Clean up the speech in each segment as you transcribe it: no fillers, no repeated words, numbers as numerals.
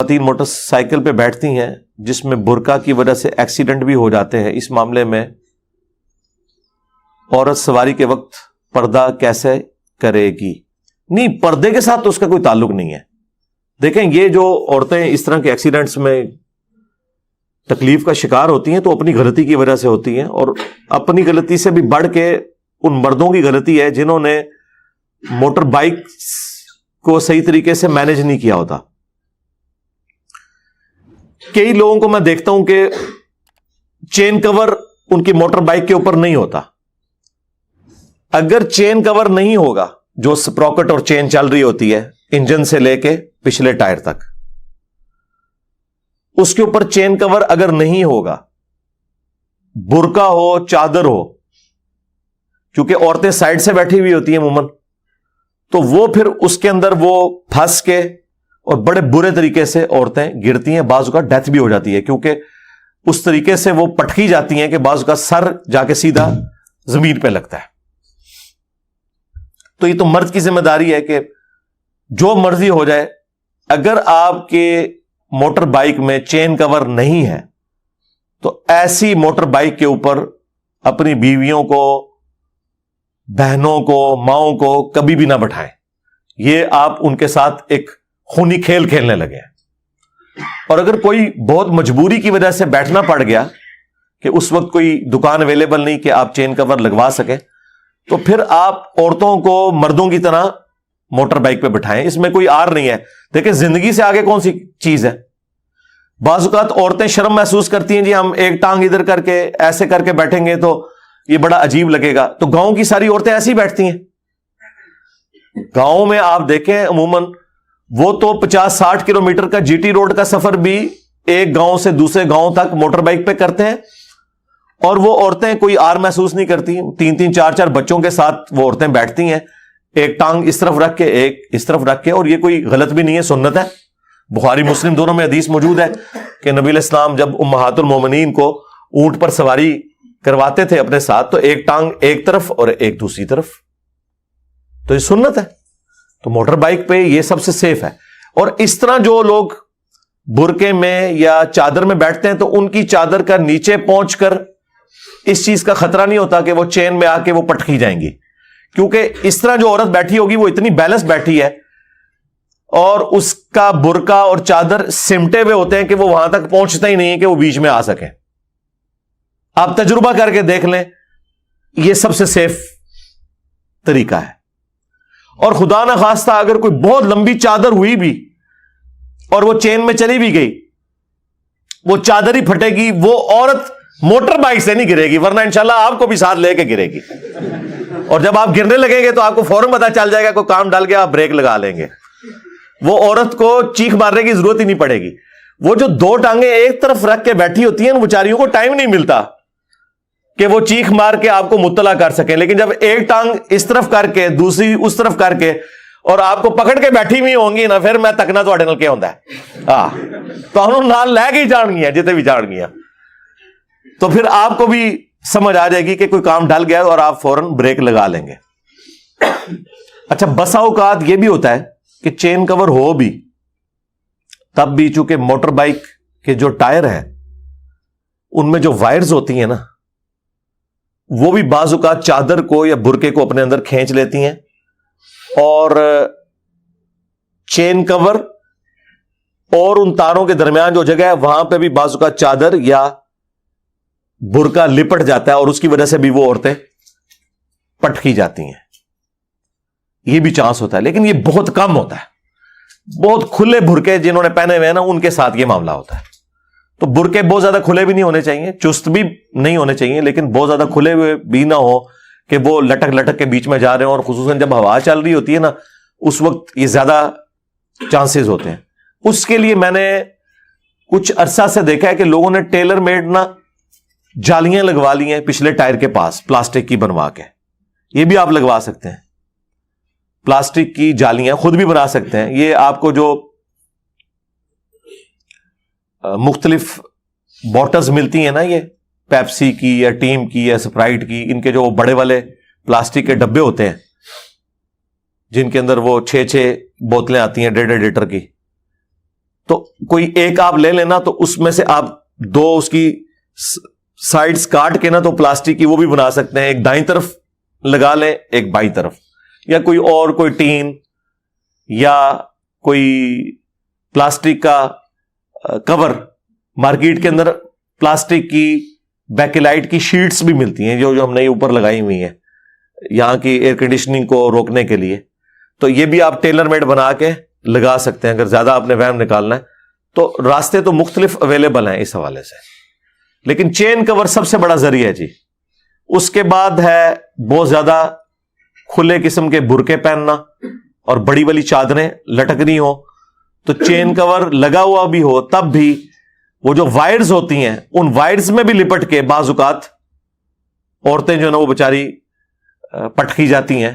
خواتین motor cycle پہ بیٹھتی ہیں جس میں برقع کی وجہ سے ایکسیڈنٹ بھی ہو جاتے ہیں، اس معاملے میں عورت سواری کے وقت پردہ کیسے کرے گی؟ نہیں، پردے کے ساتھ تو اس کا کوئی تعلق نہیں ہے. دیکھیں، یہ جو عورتیں اس طرح کے ایکسیڈنٹس میں تکلیف کا شکار ہوتی ہیں تو اپنی غلطی کی وجہ سے ہوتی ہیں، اور اپنی غلطی سے بھی بڑھ کے ان مردوں کی غلطی ہے جنہوں نے موٹر بائک کو صحیح طریقے سے مینج نہیں کیا ہوتا. کئی لوگوں کو میں دیکھتا ہوں کہ چین کور ان کی موٹر بائک کے اوپر نہیں ہوتا. اگر چین کور نہیں ہوگا، جو سپراکٹ اور چین چل رہی ہوتی ہے انجن سے لے کے پچھلے ٹائر تک، اس کے اوپر چین کور اگر نہیں ہوگا، برقع ہو چادر ہو، کیونکہ عورتیں سائڈ سے بیٹھی ہوئی ہوتی ہیں عموماً، تو وہ پھر اس کے اندر وہ پھنس کے اور بڑے برے طریقے سے عورتیں گرتی ہیں، بعض اوقات ڈیتھ بھی ہو جاتی ہے، کیونکہ اس طریقے سے وہ پٹکی جاتی ہیں کہ بعض اوقات سر جا کے سیدھا زمین پہ لگتا ہے. تو یہ تو مرد کی ذمہ داری ہے کہ جو مرضی ہو جائے، اگر آپ کے موٹر بائک میں چین کور نہیں ہے تو ایسی موٹر بائک کے اوپر اپنی بیویوں کو، بہنوں کو، ماؤں کو کبھی بھی نہ بٹھائیں. یہ آپ ان کے ساتھ ایک خونی کھیل کھیلنے لگے ہیں. اور اگر کوئی بہت مجبوری کی وجہ سے بیٹھنا پڑ گیا کہ اس وقت کوئی دکان اویلیبل نہیں کہ آپ چین کور لگوا سکیں، تو پھر آپ عورتوں کو مردوں کی طرح موٹر بائک پہ بٹھائیں. اس میں کوئی آر نہیں ہے. دیکھیں، زندگی سے آگے کون سی چیز ہے؟ بعض اوقات عورتیں شرم محسوس کرتی ہیں، جی ہم ایک ٹانگ ادھر کر کے ایسے کر کے بیٹھیں گے تو یہ بڑا عجیب لگے گا. تو گاؤں کی ساری عورتیں ایسی بیٹھتی ہیں. گاؤں میں آپ دیکھیں عموماً وہ تو 50-60 کلومیٹر کا جی ٹی روڈ کا سفر بھی ایک گاؤں سے دوسرے گاؤں تک موٹر بائک پہ کرتے ہیں، اور وہ عورتیں کوئی آر محسوس نہیں کرتی. 3-3 4-4 بچوں کے ساتھ وہ عورتیں بیٹھتی ہیں، ایک ٹانگ اس طرف رکھ کے ایک اس طرف رکھ کے. اور یہ کوئی غلط بھی نہیں ہے، سنت ہے. بخاری مسلم دونوں میں حدیث موجود ہے کہ نبی علیہ السلام جب امہات المومنین کو اونٹ پر سواری کرواتے تھے اپنے ساتھ، تو ایک ٹانگ ایک طرف اور ایک دوسری طرف. تو یہ سنت ہے. تو موٹر بائک پہ یہ سب سے سیف ہے. اور اس طرح جو لوگ برقعے میں یا چادر میں بیٹھتے ہیں تو ان کی چادر کا نیچے پہنچ کر اس چیز کا خطرہ نہیں ہوتا کہ وہ چین میں آ کے وہ پٹکی جائیں گی، کیونکہ اس طرح جو عورت بیٹھی ہوگی وہ اتنی بیلنس بیٹھی ہے اور اس کا برقع اور چادر سمٹے ہوئے ہوتے ہیں کہ وہ وہاں تک پہنچتا ہی نہیں ہے کہ وہ بیچ میں آ سکیں. آپ تجربہ کر کے دیکھ لیں، یہ سب سے سیف طریقہ ہے. اور خدا نہ خواستہ اگر کوئی بہت لمبی چادر ہوئی بھی اور وہ چین میں چلی بھی گئی، وہ چادر ہی پھٹے گی. وہ عورت موٹر بائک سے نہیں گرے گی، ورنہ انشاءاللہ آپ کو بھی ساتھ لے کے گرے گی. اور جب آپ گرنے لگیں گے تو آپ کو فوراً پتا چل جائے گا کوئی کام ڈال کے آپ بریک لگا لیں گے. وہ عورت کو چیخ مارنے کی ضرورت ہی نہیں پڑے گی. وہ جو دو ٹانگیں ایک طرف رکھ کے بیٹھی ہوتی ہیں، ان بیچاریوں کو ٹائم نہیں ملتا کہ وہ چیخ مار کے آپ کو مطلع کر سکیں. لیکن جب ایک ٹانگ اس طرف کر کے دوسری اس طرف کر کے اور آپ کو پکڑ کے بیٹھی ہوئی ہوں گی نا، پھر میں تکنا تو نل کیا ہوتا ہے تو انہوں نال لے کے ہی جان گیا جتنے بھی جان گیا. تو پھر آپ کو بھی سمجھ آ جائے گی کہ کوئی کام ڈل گیا اور آپ فوراً بریک لگا لیں گے. اچھا، بسا اوقات یہ بھی ہوتا ہے کہ چین کور ہو بھی تب بھی چونکہ موٹر بائک کے جو ٹائر ہیں ان میں جو وائرز ہوتی ہیں نا، وہ بھی بعض اوقات چادر کو یا برقعے کو اپنے اندر کھینچ لیتی ہیں، اور چین کور اور ان تاروں کے درمیان جو جگہ ہے وہاں پہ بھی بعض اوقات چادر یا برقع لپٹ جاتا ہے، اور اس کی وجہ سے بھی وہ عورتیں پٹکی جاتی ہیں. یہ بھی چانس ہوتا ہے، لیکن یہ بہت کم ہوتا ہے. بہت کھلے برقعے جنہوں نے پہنے ہوئے ہیں نا، ان کے ساتھ یہ معاملہ ہوتا ہے. تو برقعے بہت زیادہ کھلے بھی نہیں ہونے چاہیے، چست بھی نہیں ہونے چاہیے، لیکن بہت زیادہ کھلے ہوئے بھی نہ ہو کہ وہ لٹک لٹک کے بیچ میں جا رہے ہیں. اور خصوصاً جب ہوا چل رہی ہوتی ہے نا، اس وقت یہ زیادہ چانسز ہوتے ہیں. اس کے لیے میں نے کچھ عرصہ سے دیکھا ہے کہ لوگوں نے ٹیلر میڈ نا جالیاں لگوا لی ہیں پچھلے ٹائر کے پاس، پلاسٹک کی بنوا کے. یہ بھی آپ لگوا سکتے ہیں، پلاسٹک کی جالیاں خود بھی بنا سکتے ہیں. یہ آپ کو جو مختلف بوٹلز ملتی ہیں نا، یہ پیپسی کی یا ٹیم کی یا سپرائٹ کی، ان کے جو بڑے والے پلاسٹک کے ڈبے ہوتے ہیں جن کے اندر وہ 6 بوتلیں آتی ہیں 1.5 لیٹر کی، تو کوئی ایک آپ لے لینا, تو اس میں سے آپ دو اس کی سائڈز کاٹ کے نا تو پلاسٹک کی وہ بھی بنا سکتے ہیں, ایک دائیں طرف لگا لیں ایک بائیں طرف, یا کوئی ٹین یا کوئی پلاسٹک کا کور. مارکیٹ کے اندر پلاسٹک کی بیکلائٹ کی شیٹس بھی ملتی ہیں جو ہم نے اوپر لگائی ہوئی ہیں یہاں کی ایئر کنڈیشننگ کو روکنے کے لیے, تو یہ بھی آپ ٹیلر میڈ بنا کے لگا سکتے ہیں اگر زیادہ آپ نے ویم نکالنا ہے. تو راستے تو مختلف اویلیبل ہیں اس حوالے سے, لیکن چین کور سب سے بڑا ذریعہ ہے جی. اس کے بعد ہے بہت زیادہ کھلے قسم کے برقعے پہننا اور بڑی والی چادریں لٹکنی ہو, تو چین کور لگا ہوا بھی ہو تب بھی وہ جو وائرز ہوتی ہیں ان وائرز میں بھی لپٹ کے بعض اوقات عورتیں جو نا وہ بیچاری پٹکی جاتی ہیں,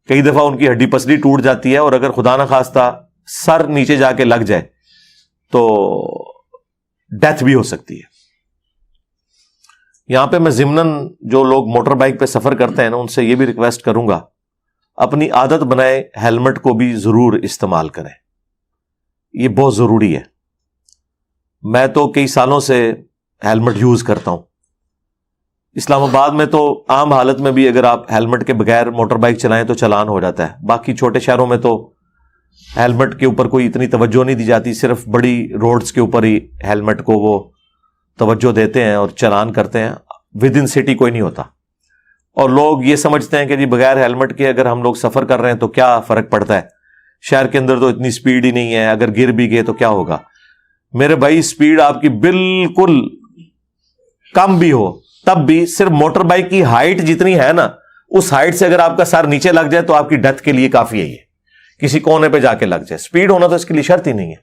کئی دفعہ ان کی ہڈی پسلی ٹوٹ جاتی ہے, اور اگر خدا نہ خواستہ سر نیچے جا کے لگ جائے تو ڈیتھ بھی ہو سکتی ہے. یہاں پہ میں ضمناً جو لوگ موٹر بائک پہ سفر کرتے ہیں نا ان سے یہ بھی ریکویسٹ کروں گا, اپنی عادت بنائے ہیلمٹ کو بھی ضرور استعمال کریں, یہ بہت ضروری ہے. میں تو کئی سالوں سے ہیلمٹ یوز کرتا ہوں. اسلام آباد میں تو عام حالت میں بھی اگر آپ ہیلمٹ کے بغیر موٹر بائک چلائیں تو چلان ہو جاتا ہے. باقی چھوٹے شہروں میں تو ہیلمٹ کے اوپر کوئی اتنی توجہ نہیں دی جاتی, صرف بڑی روڈز کے اوپر ہی ہیلمٹ کو وہ توجہ دیتے ہیں اور چلان کرتے ہیں, ود ان سٹی کوئی نہیں ہوتا. اور لوگ یہ سمجھتے ہیں کہ جی بغیر ہیلمٹ کے اگر ہم لوگ سفر کر رہے ہیں تو کیا فرق پڑتا ہے, شہر کے اندر تو اتنی سپیڈ ہی نہیں ہے, اگر گر بھی گئے تو کیا ہوگا. میرے بھائی سپیڈ آپ کی بالکل کم بھی ہو تب بھی صرف موٹر بائک کی ہائٹ جتنی ہے نا اس ہائٹ سے اگر آپ کا سر نیچے لگ جائے تو آپ کی ڈیتھ کے لیے کافی ہے, یہ کسی کونے پہ جا کے لگ جائے. سپیڈ ہونا تو اس کے لیے شرط ہی نہیں ہے.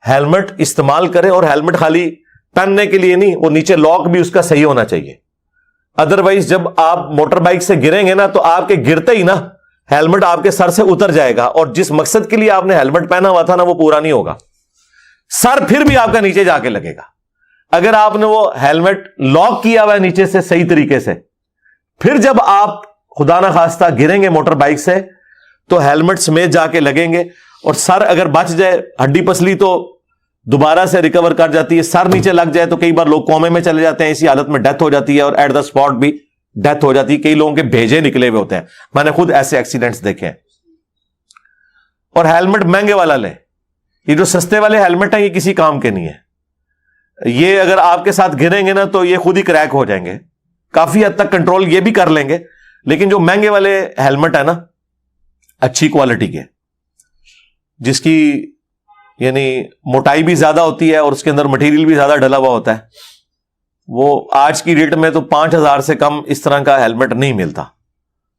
ہیلمٹ استعمال کریں, اور ہیلمٹ خالی پہننے کے لیے نہیں, وہ نیچے لاک بھی اس کا صحیح ہونا چاہیے. ادروائز جب آپ موٹر بائک سے گریں گے نا تو آپ کے گرتے ہی نا ہیلمٹ آپ کے سر سے اتر جائے گا, اور جس مقصد کے لیے آپ نے ہیلمٹ پہنا ہوا تھا نا وہ پورا نہیں ہوگا, سر پھر بھی آپ کا نیچے جا کے لگے گا. اگر آپ نے وہ ہیلمٹ لاک کیا ہوا ہے نیچے سے صحیح طریقے سے, پھر جب آپ خدا نہ خواستہ گریں گے موٹر بائک سے تو ہیلمٹ سمیت جا کے لگیں گے, اور سر اگر بچ جائے, ہڈی پسلی تو دوبارہ سے ریکور کر جاتی ہے, سر نیچے لگ جائے تو کئی بار لوگ کومے میں چلے جاتے ہیں, اسی حالت میں ڈیتھ ہو جاتی ہے, اور ایٹ دا اسپاٹ بھی ڈیتھ ہو جاتی ہے. کئی لوگوں کے بھیجے نکلے ہوئے ہوتے ہیں, میں نے خود ایسے ایکسیڈنٹس دیکھے ہیں. اور ہیلمٹ مہنگے والا لیں, یہ جو سستے والے ہیلمٹ ہیں یہ کسی کام کے نہیں ہے. یہ اگر آپ کے ساتھ گریں گے نا تو یہ خود ہی کریک ہو جائیں گے. کافی حد تک کنٹرول یہ بھی کر لیں گے, لیکن جو مہنگے والے ہیلمٹ ہے نا اچھی کوالٹی کے, جس کی یعنی موٹائی بھی زیادہ ہوتی ہے اور اس کے اندر مٹیریل بھی زیادہ ڈلا ہوا ہوتا ہے, وہ آج کی ڈیٹ میں تو 5,000 سے کم اس طرح کا ہیلمٹ نہیں ملتا.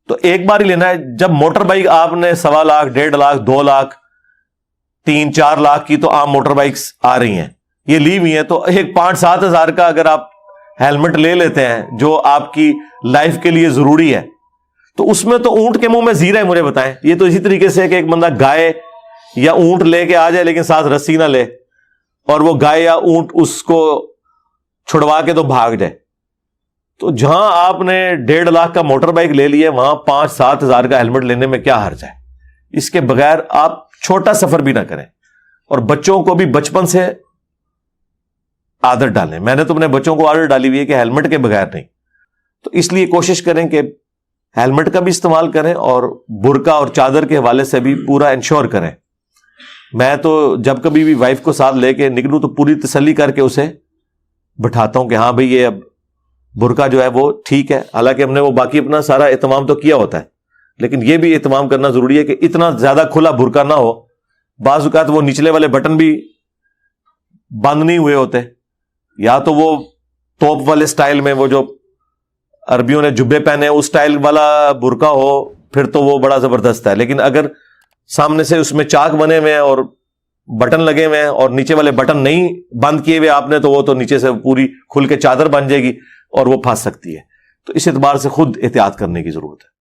تو ایک بار ہی لینا ہے. جب موٹر بائک آپ نے 1.25 لاکھ 1.5 لاکھ 2 لاکھ 3-4 لاکھ کی تو عام موٹر بائکس آ رہی ہیں, یہ لی ہوئی ہیں, تو ایک 5-7 ہزار کا اگر آپ ہیلمٹ لے لیتے ہیں جو آپ کی لائف کے لیے ضروری ہے, تو اس میں تو اونٹ کے منہ میں زیرہ ہے. مجھے بتائیں, یہ تو اسی طریقے سے کہ ایک بندہ گائے یا اونٹ لے کے آ جائے لیکن ساتھ رسی نہ لے, اور وہ گائے یا اونٹ اس کو چھڑوا کے تو بھاگ جائے. تو جہاں آپ نے 1.5 لاکھ کا موٹر بائک لے لی ہے وہاں 5-7 ہزار کا ہیلمٹ لینے میں کیا حرج ہے. اس کے بغیر آپ چھوٹا سفر بھی نہ کریں, اور بچوں کو بھی بچپن سے عادت ڈالیں. میں نے تو اپنے بچوں کو عادت ڈالی ہوئی ہے کہ ہیلمٹ کے بغیر نہیں, تو اس لیے کوشش کریں کہ ہیلمٹ کا بھی استعمال کریں, اور برقع اور چادر کے حوالے سے بھی پورا انشور کریں. میں تو جب کبھی بھی وائف کو ساتھ لے کے نکلوں تو پوری تسلی کر کے اسے بٹھاتا ہوں کہ ہاں بھئی یہ اب برقع جو ہے وہ ٹھیک ہے. حالانکہ ہم نے وہ باقی اپنا سارا اہتمام تو کیا ہوتا ہے, لیکن یہ بھی اہتمام کرنا ضروری ہے کہ اتنا زیادہ کھلا برقع نہ ہو. بعض اوقات وہ نچلے والے بٹن بھی بند نہیں ہوئے ہوتے, یا تو وہ توپ والے سٹائل میں, وہ جو عربیوں نے جبے پہنے اس سٹائل والا برقع ہو پھر تو وہ بڑا زبردست ہے. لیکن اگر سامنے سے اس میں چاک بنے ہوئے ہیں اور بٹن لگے ہوئے ہیں اور نیچے والے بٹن نہیں بند کیے ہوئے آپ نے, تو وہ تو نیچے سے پوری کھل کے چادر بن جائے گی اور وہ پھنس سکتی ہے. تو اس اعتبار سے خود احتیاط کرنے کی ضرورت ہے.